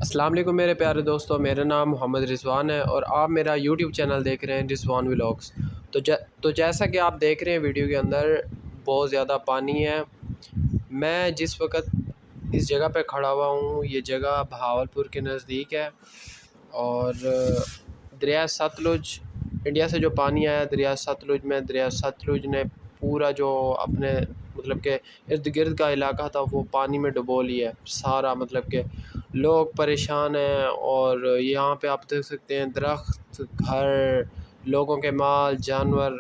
السلام علیکم میرے پیارے دوستو، میرا نام محمد رضوان ہے اور آپ میرا یوٹیوب چینل دیکھ رہے ہیں رضوان ولاگس۔ تو جیسا کہ آپ دیکھ رہے ہیں ویڈیو کے اندر بہت زیادہ پانی ہے۔ میں جس وقت اس جگہ پہ کھڑا ہوا ہوں یہ جگہ بہاولپور کے نزدیک ہے، اور دریا ستلج انڈیا سے جو پانی آیا دریا ستلج نے پورا جو اپنے مطلب کہ ارد گرد کا علاقہ تھا وہ پانی میں ڈبو لیا ہے سارا، مطلب کہ لوگ پریشان ہیں، اور یہاں پہ آپ دیکھ سکتے ہیں درخت، گھر، لوگوں کے مال جانور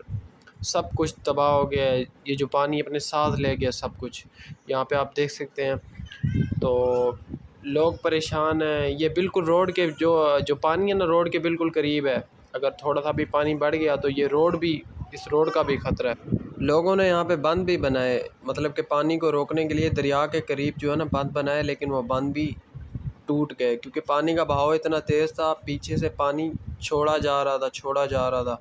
سب کچھ تباہ ہو گیا ہے۔ یہ جو پانی اپنے ساتھ لے گیا سب کچھ، یہاں پہ آپ دیکھ سکتے ہیں۔ تو لوگ پریشان ہیں، یہ بالکل روڈ کے جو پانی ہے نا روڈ کے بالکل قریب ہے، اگر تھوڑا سا بھی پانی بڑھ گیا تو یہ اس روڈ کا بھی خطرہ ہے۔ لوگوں نے یہاں پہ بند بھی بنائے، مطلب کہ پانی کو روکنے کے لیے دریا کے قریب جو ہے نا بند بنائے، لیکن وہ بند بھی ٹوٹ گئے کیونکہ پانی کا بہاؤ اتنا تیز تھا، پیچھے سے پانی چھوڑا جا رہا تھا۔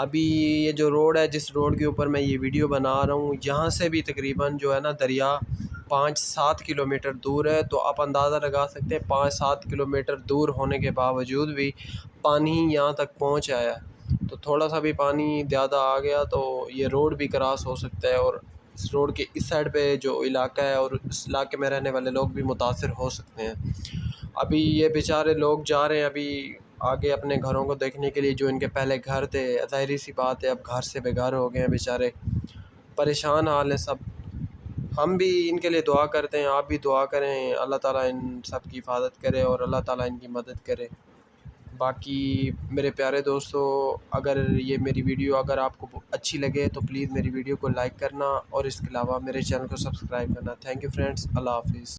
ابھی یہ جو روڈ ہے، جس روڈ کے اوپر میں یہ ویڈیو بنا رہا ہوں، یہاں سے بھی تقریباً جو ہے نا دریا 5-7 کلومیٹر دور ہے۔ تو آپ اندازہ لگا سکتے ہیں 5-7 کلومیٹر دور ہونے کے باوجود بھی پانی یہاں تک پہنچ آیا ہے۔ تو تھوڑا سا بھی پانی زیادہ آ گیا تو یہ روڈ بھی کراس ہو سکتا ہے، اور اس روڈ کے اس سائڈ پہ جو علاقہ ہے اور اس علاقے میں رہنے والے لوگ بھی متاثر ہو سکتے ہیں۔ ابھی یہ بیچارے لوگ جا رہے ہیں ابھی آگے اپنے گھروں کو دیکھنے کے لیے، جو ان کے پہلے گھر تھے، ظاہری سی بات ہے اب گھر سے بے گھر ہو گئے ہیں بیچارے، پریشان حال ہیں سب۔ ہم بھی ان کے لیے دعا کرتے ہیں، آپ بھی دعا کریں، اللہ تعالیٰ ان سب کی حفاظت کرے اور اللہ تعالیٰ ان کی مدد کرے۔ باقی میرے پیارے دوستو، اگر یہ میری ویڈیو اگر آپ کو اچھی لگے تو پلیز میری ویڈیو کو لائک کرنا، اور اس کے علاوہ میرے چینل کو سبسکرائب کرنا۔ تھینک یو فرینڈز، اللہ حافظ۔